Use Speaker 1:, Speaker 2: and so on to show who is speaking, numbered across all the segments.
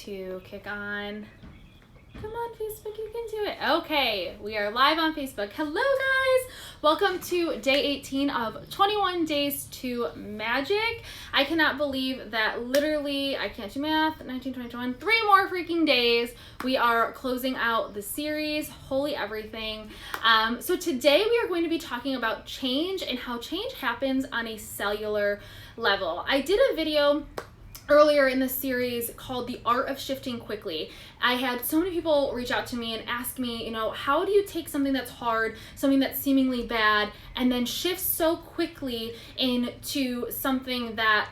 Speaker 1: to kick on. Come on, Facebook, you can do it. Okay, we are live on Facebook. Hello, guys. Welcome to day 18 of 21 Days to Magic. I cannot believe that literally, I can't do math, 19, 20, 21, 3 more freaking days. We are closing out the series, Holy Everything. So today we are going to be talking about change and how change happens on a cellular level. I did a video earlier in the series called The Art of Shifting Quickly. I had so many people reach out to me and ask me, how do you take something that's hard, something that's seemingly bad, and then shift so quickly into something that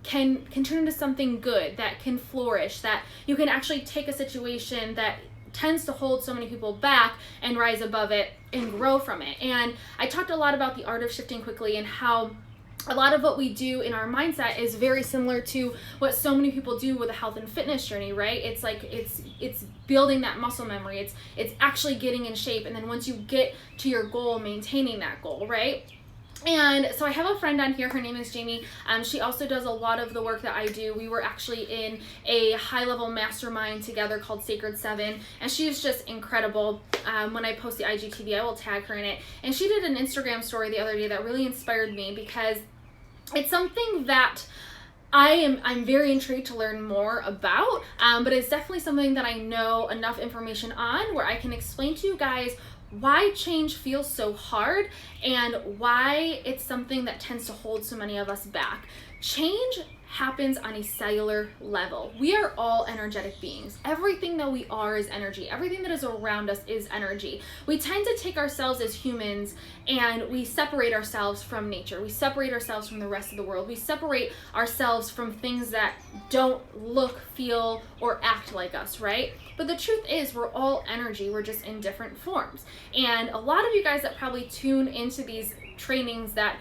Speaker 1: can turn into something good, that can flourish, that you can actually take a situation that tends to hold so many people back and rise above it and grow from it. And I talked a lot about the art of shifting quickly and how a lot of what we do in our mindset is very similar to what so many people do with a health and fitness journey, right? It's like it's building that muscle memory. It's actually getting in shape, and then once you get to your goal, maintaining that goal, right? And so I have a friend on here, her name is Jamie. She also does a lot of the work that I do. We were actually in a high-level mastermind together called Sacred 7, and she's just incredible. When I post the IGTV, I will tag her in it. And she did an Instagram story the other day that really inspired me because it's something that I'm very intrigued to learn more about, but it's definitely something that I know enough information on where I can explain to you guys why change feels so hard and why it's something that tends to hold so many of us back. Change happens on a cellular level. We are all energetic beings. Everything that we are is energy. Everything that is around us is energy. We tend to take ourselves as humans and we separate ourselves from nature. We separate ourselves from the rest of the world. We separate ourselves from things that don't look, feel, or act like us, right? But the truth is we're all energy. We're just in different forms. And a lot of you guys that probably tune into these trainings that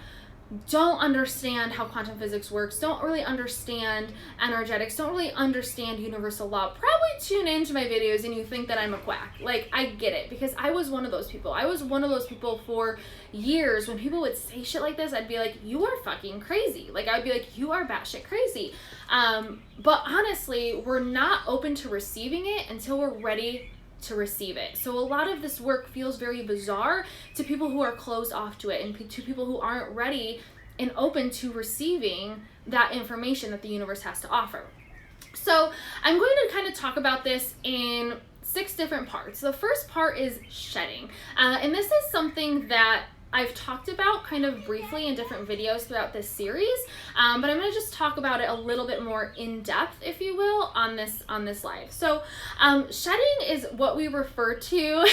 Speaker 1: don't understand how quantum physics works, don't really understand energetics, don't really understand universal law, probably tune into my videos and you think that I'm a quack. Like, I get it, because I was one of those people. I was one of those people for years. When people would say shit like this, I'd be like, you are fucking crazy. Like, I'd be like, you are batshit crazy. But honestly, we're not open to receiving it until we're ready to receive it. So a lot of this work feels very bizarre to people who are closed off to it and to people who aren't ready and open to receiving that information that the universe has to offer. So I'm going to kind of talk about this in 6 different parts. The first part is shedding. And this is something that I've talked about kind of briefly in different videos throughout this series, but I'm going to just talk about it a little bit more in depth, if you will, on this live. So shedding is what we refer to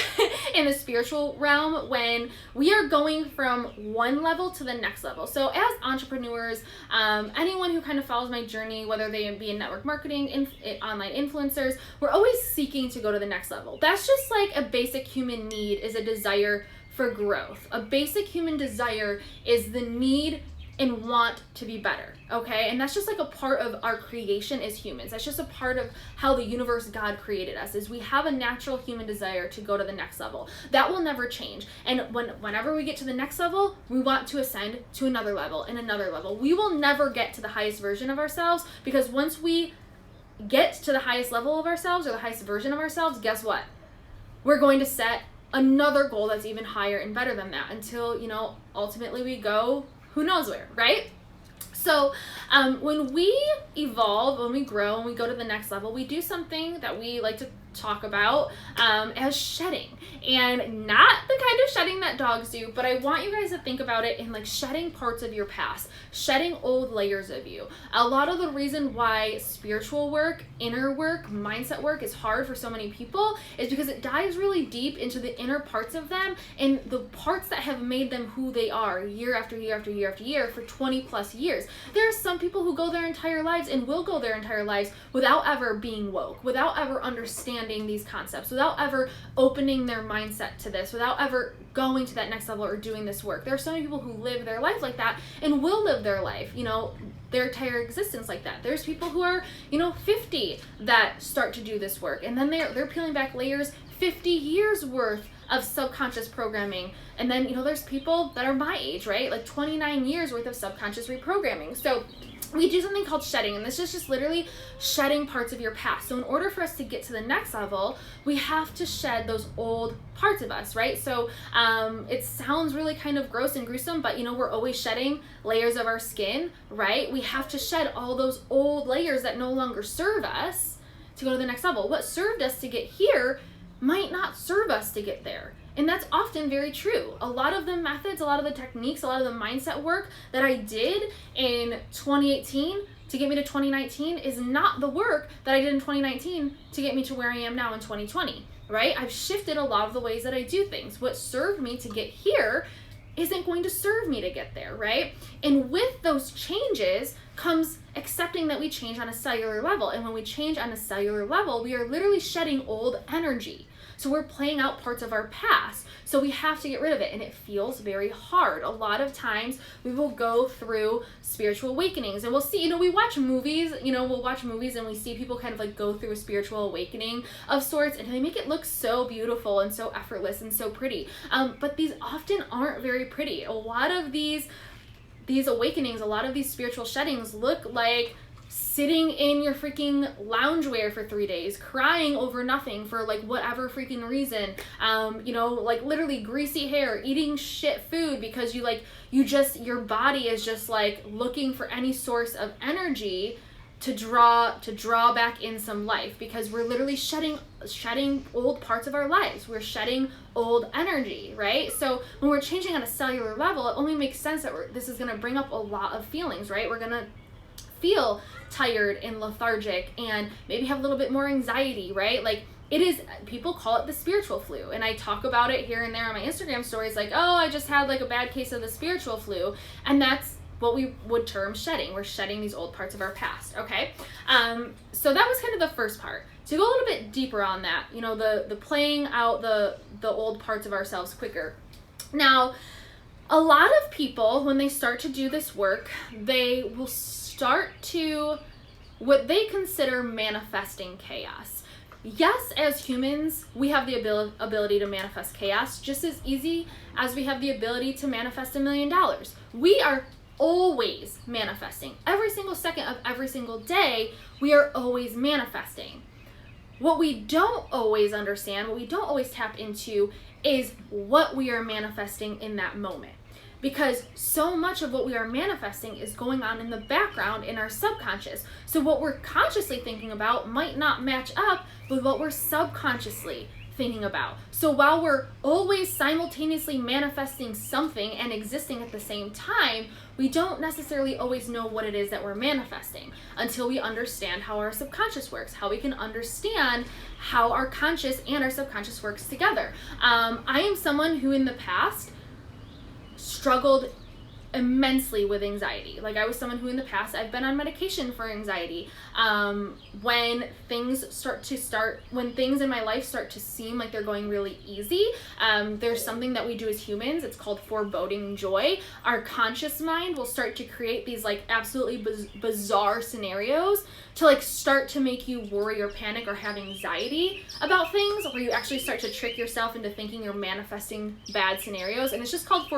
Speaker 1: in the spiritual realm when we are going from one level to the next level. So as entrepreneurs, anyone who kind of follows my journey, whether they be in network marketing, online influencers, we're always seeking to go to the next level. That's just like a basic human need, is a desire for growth. A basic human desire is the need and want to be better, okay? And that's just like a part of our creation as humans. That's just a part of how the universe, God created us, is we have a natural human desire to go to the next level. That will never change. And whenever we get to the next level, we want to ascend to another level and another level. We will never get to the highest version of ourselves, because once we get to the highest level of ourselves or the highest version of ourselves, guess what? We're going to set another goal that's even higher and better than that until, ultimately we go who knows where, right? So when we evolve, when we grow, and we go to the next level, we do something that we like to talk about as shedding, and not the kind of shedding that dogs do, but I want you guys to think about it in like shedding parts of your past, shedding old layers of you. A lot of the reason why spiritual work, inner work, mindset work is hard for so many people is because it dives really deep into the inner parts of them and the parts that have made them who they are year after year after year after year for 20 plus years. There are some people who go their entire lives and will go their entire lives without ever being woke, without ever understanding these concepts, without ever opening their mindset to this, without ever going to that next level or doing this work. There are so many people who live their life like that and will live their life, their entire existence like that. There's people who are, 50 that start to do this work, and then they're peeling back layers 50 years worth of subconscious programming. And then, there's people that are my age, right? Like 29 years worth of subconscious reprogramming. So we do something called shedding, and this is just literally shedding parts of your past. So in order for us to get to the next level, we have to shed those old parts of us, right? So it sounds really kind of gross and gruesome, but we're always shedding layers of our skin, right? We have to shed all those old layers that no longer serve us to go to the next level. What served us to get here might not serve us to get there. And that's often very true. A lot of the methods, a lot of the techniques, a lot of the mindset work that I did in 2018 to get me to 2019 is not the work that I did in 2019 to get me to where I am now in 2020, right? I've shifted a lot of the ways that I do things. What served me to get here isn't going to serve me to get there, right? And with those changes comes accepting that we change on a cellular level. And when we change on a cellular level, we are literally shedding old energy. So we're playing out parts of our past. So we have to get rid of it. And it feels very hard. A lot of times we will go through spiritual awakenings and we'll see, we watch movies, we'll watch movies and we see people kind of like go through a spiritual awakening of sorts, and they make it look so beautiful and so effortless and so pretty. But these often aren't very pretty. A lot of these awakenings, a lot of these spiritual sheddings look like sitting in your freaking loungewear for 3 days, crying over nothing for like whatever freaking reason, like literally greasy hair, eating shit food because your body is just like looking for any source of energy to draw back in some life, because we're literally shedding old parts of our lives. We're shedding old energy, right? So when we're changing on a cellular level, it only makes sense that this is going to bring up a lot of feelings, right? We're going to feel tired and lethargic and maybe have a little bit more anxiety, right? Like people call it the spiritual flu, and I talk about it here and there on my Instagram stories, like, oh, I just had like a bad case of the spiritual flu, and that's what we would term shedding. We're shedding these old parts of our past, okay? So that was kind of the first part. To go a little bit deeper on that, the playing out the old parts of ourselves quicker. Now, a lot of people, when they start to do this work, they will start to what they consider manifesting chaos. Yes, as humans, we have the ability to manifest chaos just as easy as we have the ability to manifest $1 million. We are always manifesting. Every single second of every single day, we are always manifesting. What we don't always understand, what we don't always tap into, is what we are manifesting in that moment. Because so much of what we are manifesting is going on in the background in our subconscious. So what we're consciously thinking about might not match up with what we're subconsciously thinking about. So while we're always simultaneously manifesting something and existing at the same time, we don't necessarily always know what it is that we're manifesting until we understand how our subconscious works, how we can understand how our conscious and our subconscious works together. I am someone who in the past struggled immensely with anxiety. Like, I was someone who in the past, I've been on medication for anxiety. When things in my life start to seem like they're going really easy, there's something that we do as humans. It's called foreboding joy. Our conscious mind will start to create these like absolutely bizarre scenarios to like start to make you worry or panic or have anxiety about things, where you actually start to trick yourself into thinking you're manifesting bad scenarios. And it's just called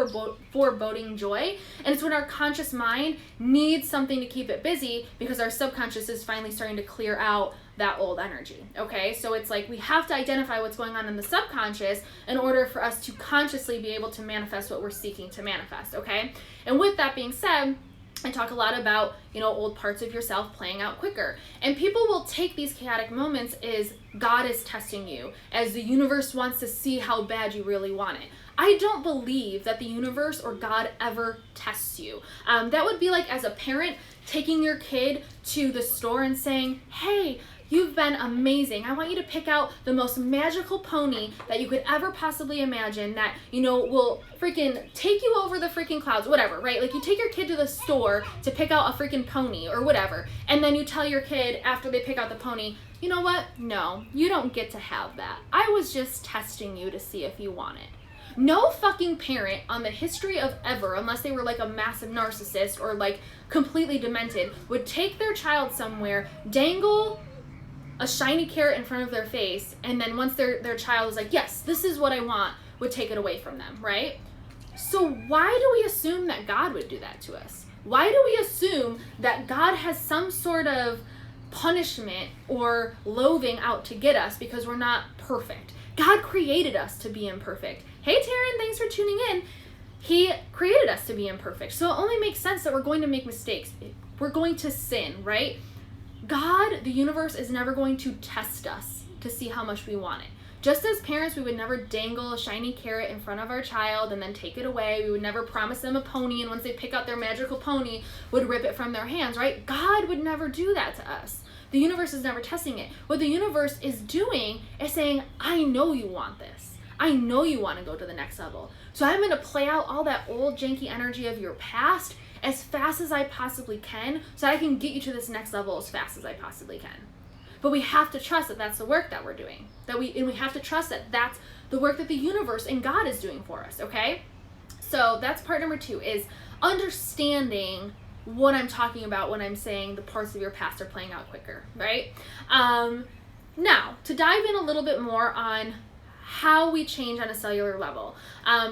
Speaker 1: foreboding joy. And it's when our conscious mind needs something to keep it busy because our subconscious is finally starting to clear out that old energy. Okay, so it's like we have to identify what's going on in the subconscious in order for us to consciously be able to manifest what we're seeking to manifest. Okay, and with that being said, I talk a lot about, old parts of yourself playing out quicker. And people will take these chaotic moments as God is testing you, as the universe wants to see how bad you really want it. I don't believe that the universe or God ever tests you. That would be like as a parent taking your kid to the store and saying, hey, you've been amazing. I want you to pick out the most magical pony that you could ever possibly imagine that, will freaking take you over the freaking clouds, whatever, right? Like, you take your kid to the store to pick out a freaking pony or whatever, and then you tell your kid after they pick out the pony, you know what? No, you don't get to have that. I was just testing you to see if you want it. No fucking parent on the history of ever, unless they were like a massive narcissist or like completely demented, would take their child somewhere, dangle a shiny carrot in front of their face, and then once their child is like, yes, this is what I want, would take it away from them, right? So why do we assume that God would do that to us? Why do we assume that God has some sort of punishment or loathing out to get us because we're not perfect? God created us to be imperfect. Hey Taryn, thanks for tuning in. He created us to be imperfect. So it only makes sense that we're going to make mistakes. We're going to sin, right? God, the universe, is never going to test us to see how much we want it. Just as parents, we would never dangle a shiny carrot in front of our child and then take it away. We would never promise them a pony, and once they pick out their magical pony, would rip it from their hands, right? God would never do that to us. The universe is never testing it. What the universe is doing is saying, I know you want this. I know you want to go to the next level. So I'm going to play out all that old janky energy of your past as fast as I possibly can so I can get you to this next level as fast as I possibly can. But we have to trust that that's the work that we're doing. And we have to trust that that's the work that the universe and God is doing for us, okay? So that's part number 2, is understanding what I'm talking about when I'm saying the parts of your past are playing out quicker, right? Now, to dive in a little bit more on how we change on a cellular level.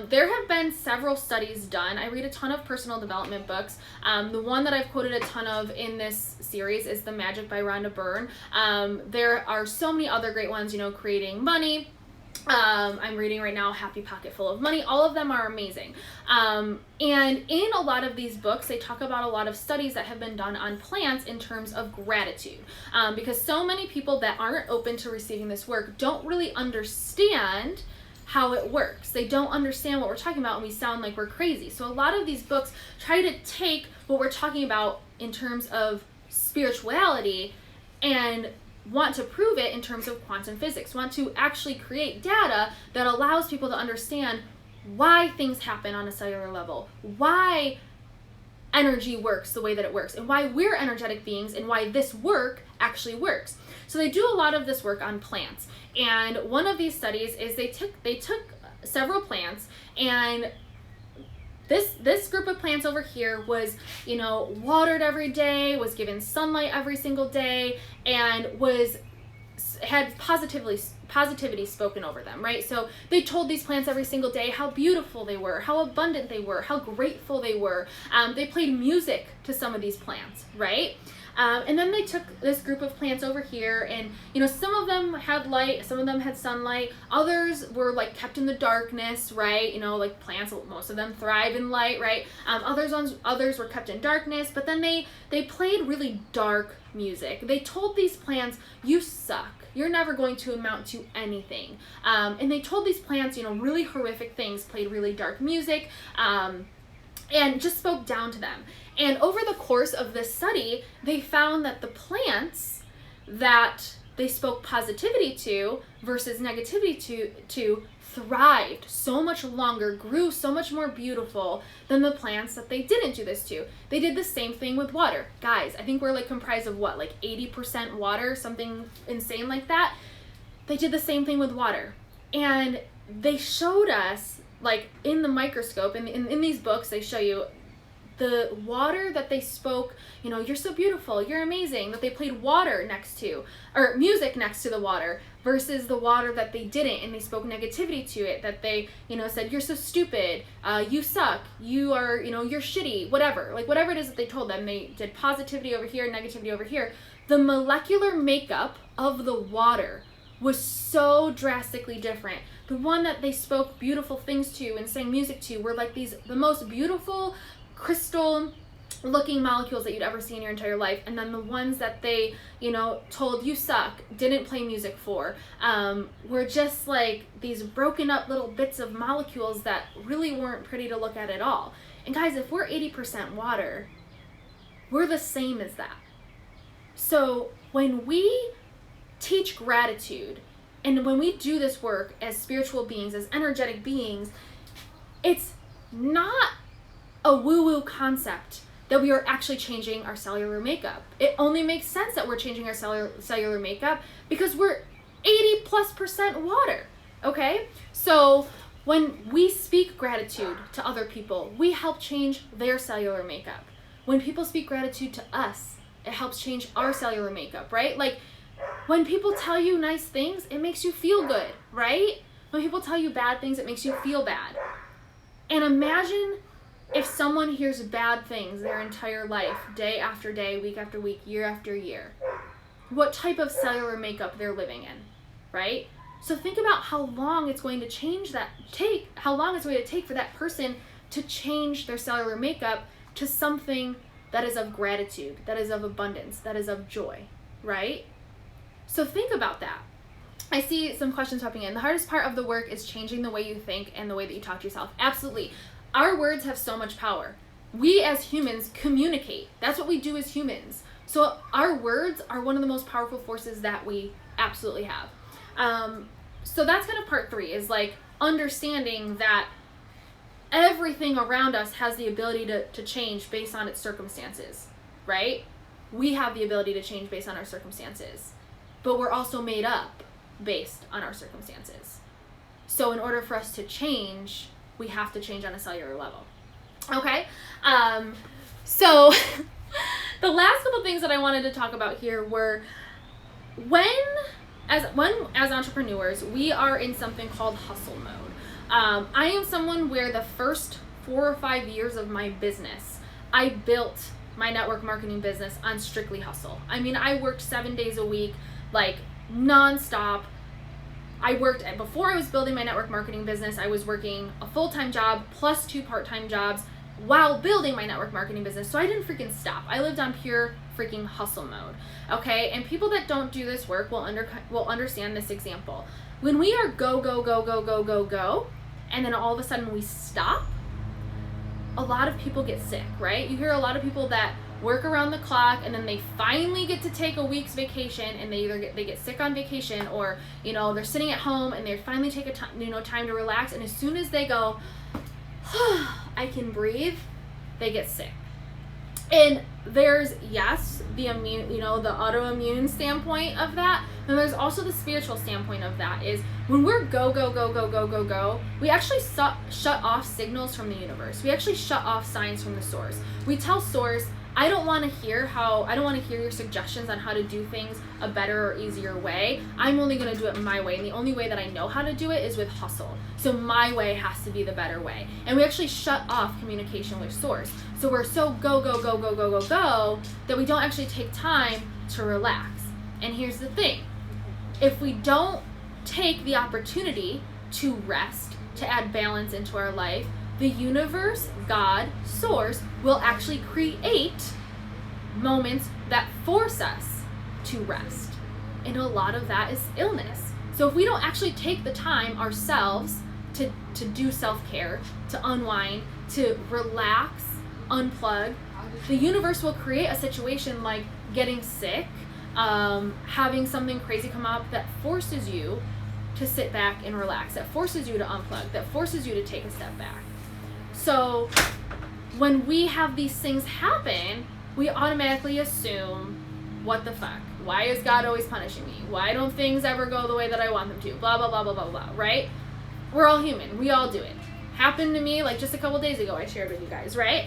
Speaker 1: There have been several studies done. I read a ton of personal development books. The one that I've quoted a ton of in this series is The Magic by Rhonda Byrne. There are so many other great ones, Creating Money. I'm reading right now Happy Pocket Full of Money. All of them are amazing. And in a lot of these books, they talk about a lot of studies that have been done on plants in terms of gratitude. Because so many people that aren't open to receiving this work don't really understand how it works. They don't understand what we're talking about, and we sound like we're crazy. So a lot of these books try to take what we're talking about in terms of spirituality and want to prove it in terms of quantum physics, want to actually create data that allows people to understand why things happen on a cellular level, why energy works the way that it works, and why we're energetic beings, and why this work actually works. So they do a lot of this work on plants. And one of these studies is they took several plants, and this group of plants over here was, watered every day, was given sunlight every single day, and had positivity spoken over them, right? So they told these plants every single day how beautiful they were, how abundant they were, how grateful they were. They played music to some of these plants, right? And then they took this group of plants over here, and some of them had light, some of them had sunlight, others were like kept in the darkness, right? Like plants, most of them thrive in light, right? Others were kept in darkness, but then they played really dark music. They told these plants, you suck, you're never going to amount to anything. And they told these plants, really horrific things, played really dark music, and just spoke down to them. And over the course of this study, they found that the plants that they spoke positivity to versus negativity to thrived so much longer, grew so much more beautiful than the plants that they didn't do this to. They did the same thing with water. Guys, I think we're comprised of 80% water, something insane like that. They did the same thing with water. And they showed us, in the microscope, in these books, they show you the water that they spoke, you're so beautiful, you're amazing, that they played water next to, or music next to the water, versus the water that they didn't, and they spoke negativity to it, that they, said, you're so stupid, you suck, you are, you're shitty, whatever. Whatever it is that they told them, they did positivity over here, negativity over here. The molecular makeup of the water was so drastically different. The one that they spoke beautiful things to and sang music to were the most beautiful crystal looking molecules that you'd ever see in your entire life. And then the ones that they, told you suck, didn't play music for, were just these broken up little bits of molecules that really weren't pretty to look at all. And guys, if we're 80% water, we're the same as that. So when we teach gratitude, and when we do this work as spiritual beings, as energetic beings, it's not a woo-woo concept that we are actually changing our cellular makeup. It only makes sense that we're changing our cellular makeup because we're 80+% water, okay? So when we speak gratitude to other people, we help change their cellular makeup. When people speak gratitude to us, it helps change our cellular makeup, right? When people tell you nice things, it makes you feel good, right? When people tell you bad things, it makes you feel bad. And imagine If someone hears bad things their entire life, day after day, week after week, year after year, what type of cellular makeup they're living in, right? So think about how long it's going to how long it's going to take for that person to change their cellular makeup to something that is of gratitude, that is of abundance, that is of joy, right? So think about that. I see some questions popping in. The hardest part of the work is changing the way you think and the way that you talk to yourself. Absolutely. Our words have so much power. We as humans communicate. That's what we do as humans. So our words are one of the most powerful forces that we absolutely have. So that's kind of part 3, is like understanding that everything around us has the ability to change based on its circumstances, right? We have the ability to change based on our circumstances, but we're also made up based on our circumstances. So in order for us to change, we have to change on a cellular level. Okay? So the last couple things that I wanted to talk about here were as entrepreneurs, we are in something called hustle mode. I am someone where the first 4 or 5 years of my business, I built my network marketing business on strictly hustle. I mean, I worked 7 days a week, like nonstop. Before I was building my network marketing business, I was working a full-time job plus 2 part-time jobs while building my network marketing business. So I didn't freaking stop. I lived on pure freaking hustle mode. Okay. And people that don't do this work will understand this example. When we are go, go, go, go, go, go, go, and then all of a sudden we stop, a lot of people get sick, right? You hear a lot of people that work around the clock and then they finally get to take a week's vacation, and they get sick on vacation, or they're sitting at home and they finally take time to relax, and as soon as they go, I can breathe, they get sick. And there's the autoimmune standpoint of that, and there's also the spiritual standpoint of that. Is when we're go, go, go, go, go, go, go, we actually shut off signals from the universe. We actually shut off signs from the source. We tell source, I don't want to hear your suggestions on how to do things a better or easier way. I'm only going to do it my way, and the only way that I know how to do it is with hustle. So my way has to be the better way. And we actually shut off communication with source. So we're so go, go, go, go, go, go, go that we don't actually take time to relax. And here's the thing. If we don't take the opportunity to rest, to add balance into our life, the universe, God, source, will actually create moments that force us to rest. And a lot of that is illness. So if we don't actually take the time ourselves to do self-care, to unwind, to relax, unplug, the universe will create a situation like getting sick, having something crazy come up that forces you to sit back and relax, that forces you to unplug, that forces you to take a step back. So when we have these things happen, we automatically assume, what the fuck? Why is God always punishing me? Why don't things ever go the way that I want them to? Blah, blah, blah, blah, blah, blah, right? We're all human. We all do it. Happened to me like just a couple days ago, I shared with you guys, right?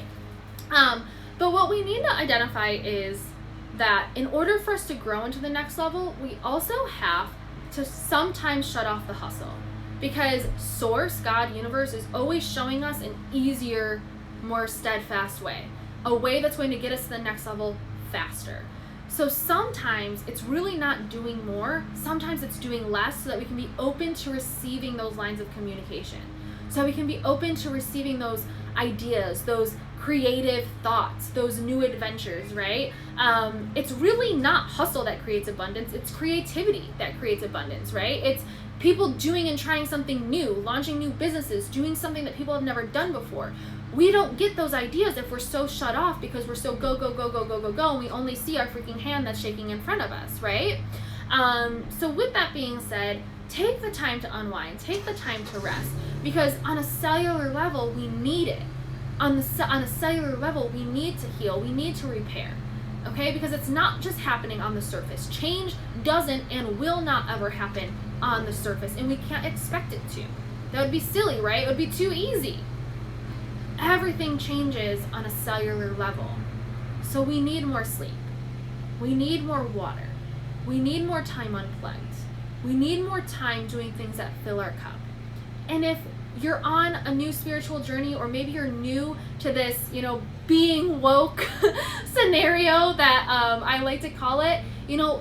Speaker 1: But what we need to identify is that in order for us to grow into the next level, we also have to sometimes shut off the hustle. Because source, God, universe, is always showing us an easier, more steadfast way. A way that's going to get us to the next level faster. So sometimes it's really not doing more. Sometimes it's doing less so that we can be open to receiving those lines of communication. So we can be open to receiving those ideas, those creative thoughts, those new adventures, right? It's really not hustle that creates abundance. It's creativity that creates abundance, right? It's people doing and trying something new, launching new businesses, doing something that people have never done before. We don't get those ideas if we're so shut off because we're so go, go, go, go, go, go, go, and we only see our freaking hand that's shaking in front of us, right? So with that being said, take the time to unwind, take the time to rest, because on a cellular level, we need it. On a cellular level, we need to heal, we need to repair, okay? Because it's not just happening on the surface. Change doesn't and will not ever happen on the surface, and we can't expect it to. That would be silly, right? It would be too easy. Everything changes on a cellular level. So we need more sleep. We need more water. We need more time unplugged. We need more time doing things that fill our cup. And if you're on a new spiritual journey, or maybe you're new to this, being woke scenario that I like to call it,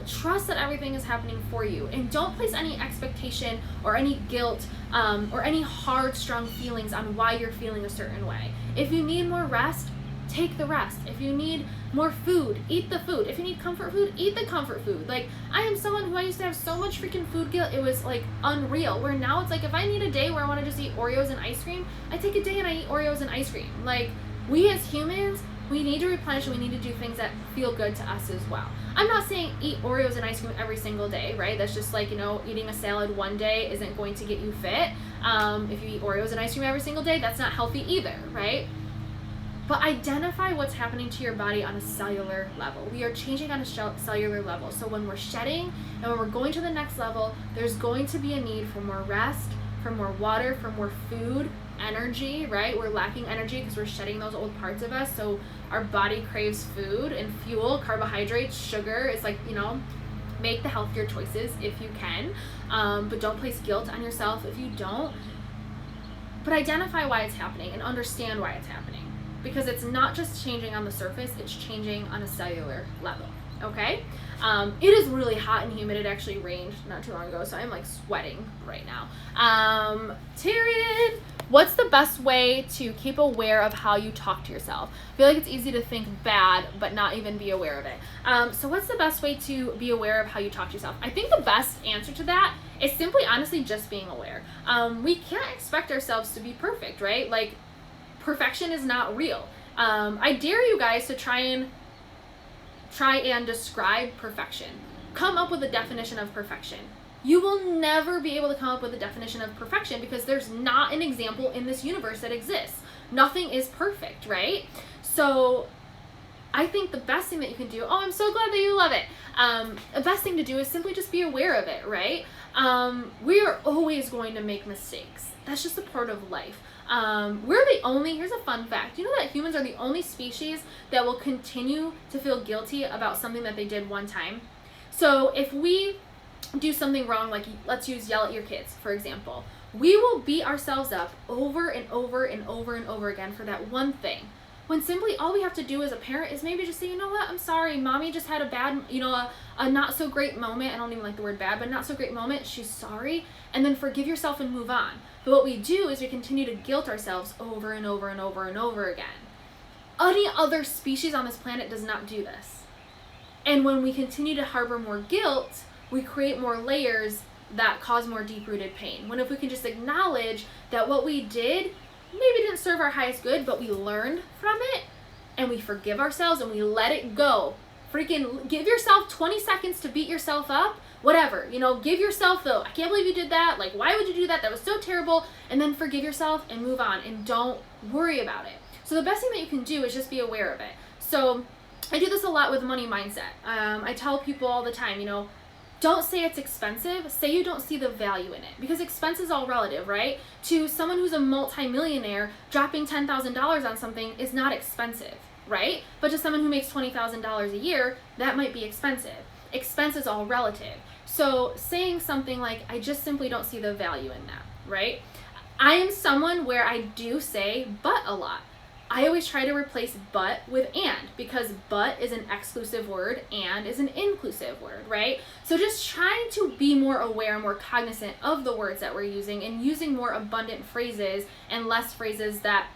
Speaker 1: trust that everything is happening for you, and don't place any expectation or any guilt or any hard, strong feelings on why you're feeling a certain way. If you need more rest, take the rest. If you need more food, eat the food. If you need comfort food, eat the comfort food. Like, I am someone who I used to have so much freaking food guilt, it was like unreal. Where now it's like, if I need a day where I want to just eat Oreos and ice cream, I take a day and I eat Oreos and ice cream. Like, we as humans, we need to replenish, and we need to do things that feel good to us as well. I'm not saying eat Oreos and ice cream every single day, right? That's just like, eating a salad one day isn't going to get you fit. If you eat Oreos and ice cream every single day, that's not healthy either, right? But identify what's happening to your body on a cellular level. We are changing on a cellular level. So when we're shedding and when we're going to the next level, there's going to be a need for more rest, for more water, for more food, energy, right? We're lacking energy because we're shedding those old parts of us. So our body craves food and fuel, carbohydrates, sugar. It's like, make the healthier choices if you can, but don't place guilt on yourself if you don't. But identify why it's happening and understand why it's happening. Because it's not just changing on the surface, it's changing on a cellular level, okay? It is really hot and humid. It actually rained not too long ago, so I'm like sweating right now. Tyrion, what's the best way to keep aware of how you talk to yourself? I feel like it's easy to think bad, but not even be aware of it. So what's the best way to be aware of how you talk to yourself? I think the best answer to that is simply, honestly, just being aware. We can't expect ourselves to be perfect, right? Like, perfection is not real. I dare you guys to try and describe perfection. Come up with a definition of perfection. You will never be able to come up with a definition of perfection because there's not an example in this universe that exists. Nothing is perfect, right? So I think the best thing that you can do, I'm so glad that you love it. The best thing to do is simply just be aware of it, right? We are always going to make mistakes. That's just a part of life. Here's a fun fact. You know that humans are the only species that will continue to feel guilty about something that they did one time? So if we do something wrong, like let's yell at your kids, for example, we will beat ourselves up over and over and over and over again for that one thing. When simply all we have to do as a parent is maybe just say, you know what, I'm sorry, mommy just had a bad, a not so great moment. I don't even like the word bad, but not so great moment. She's sorry. And then forgive yourself and move on. But what we do is we continue to guilt ourselves over and over and over and over again. Any other species on this planet does not do this. And when we continue to harbor more guilt, we create more layers that cause more deep-rooted pain. When if we can just acknowledge that what we did maybe didn't serve our highest good, but we learned from it, and we forgive ourselves and we let it go. Freaking give yourself 20 seconds to beat yourself up, whatever, give yourself I can't believe you did that, like, why would you do that, that was so terrible, and then forgive yourself and move on and don't worry about it. So the best thing that you can do is just be aware of it. So I do this a lot with money mindset. I tell people all the time, don't say it's expensive, say you don't see the value in it, because expense is all relative, right? To someone who's a multi-millionaire, dropping $10,000 on something is not expensive, right? But to someone who makes $20,000 a year, that might be expensive. Expense is all relative. So saying something like, I just simply don't see the value in that, right? I am someone where I do say but a lot. I always try to replace but with and, because but is an exclusive word and is an inclusive word, right? So just trying to be more aware, more cognizant of the words that we're using, and using more abundant phrases and less phrases that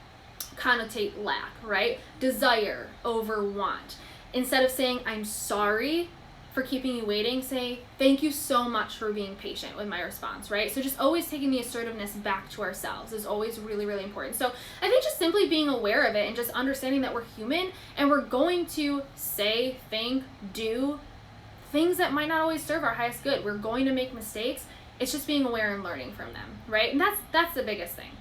Speaker 1: connotate lack, right? Desire over want. Instead of saying, I'm sorry for keeping you waiting, say, thank you so much for being patient with my response, right? So just always taking the assertiveness back to ourselves is always really, really important. So I think just simply being aware of it and just understanding that we're human and we're going to say, think, do things that might not always serve our highest good. We're going to make mistakes. It's just being aware and learning from them, right? And that's the biggest thing.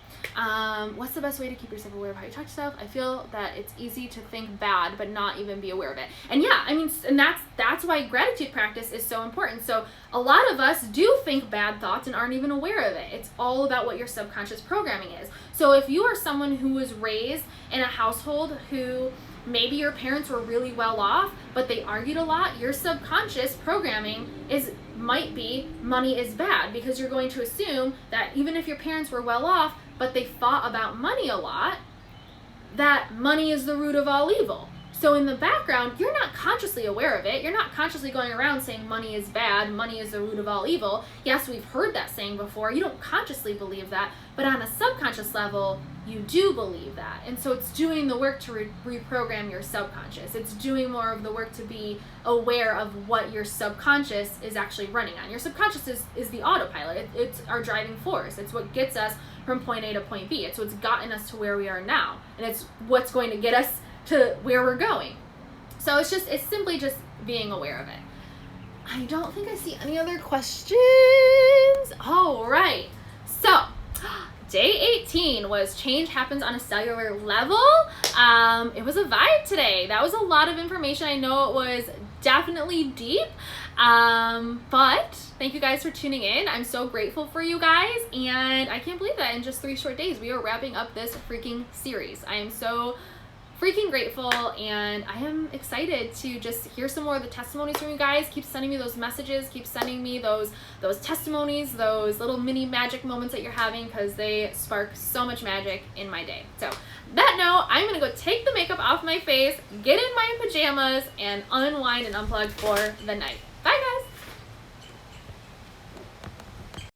Speaker 1: What's the best way to keep yourself aware of how you talk to yourself? I feel that it's easy to think bad but not even be aware of it. And yeah, and that's why gratitude practice is so important. So a lot of us do think bad thoughts and aren't even aware of it. It's all about what your subconscious programming is. So if you are someone who was raised in a household who maybe your parents were really well off, but they argued a lot. Your subconscious programming might be money is bad, because you're going to assume that even if your parents were well off, but they fought about money a lot, that money is the root of all evil. So in the background, you're not consciously aware of it. You're not consciously going around saying money is bad, money is the root of all evil. Yes, we've heard that saying before. You don't consciously believe that, but on a subconscious level, you do believe that. And so it's doing the work to reprogram your subconscious. It's doing more of the work to be aware of what your subconscious is actually running on. Your subconscious is the autopilot. It's our driving force. It's what gets us from point A to point B. It's what's gotten us to where we are now. And it's what's going to get us to where we're going. So it's simply just being aware of it. I don't think I see any other questions. All right. So day 18 was change happens on a cellular level. It was a vibe today. That was a lot of information. I know it was definitely deep. But thank you guys for tuning in. I'm so grateful for you guys. And I can't believe that in just 3 short days, we are wrapping up this freaking series. I am so freaking grateful, and I am excited to just hear some more of the testimonies from you guys. Keep sending me those messages, keep sending me those testimonies, those little mini magic moments that you're having, because they spark so much magic in my day. So that note, I'm gonna go take the makeup off my face, get in my pajamas, and unwind and unplug for the night.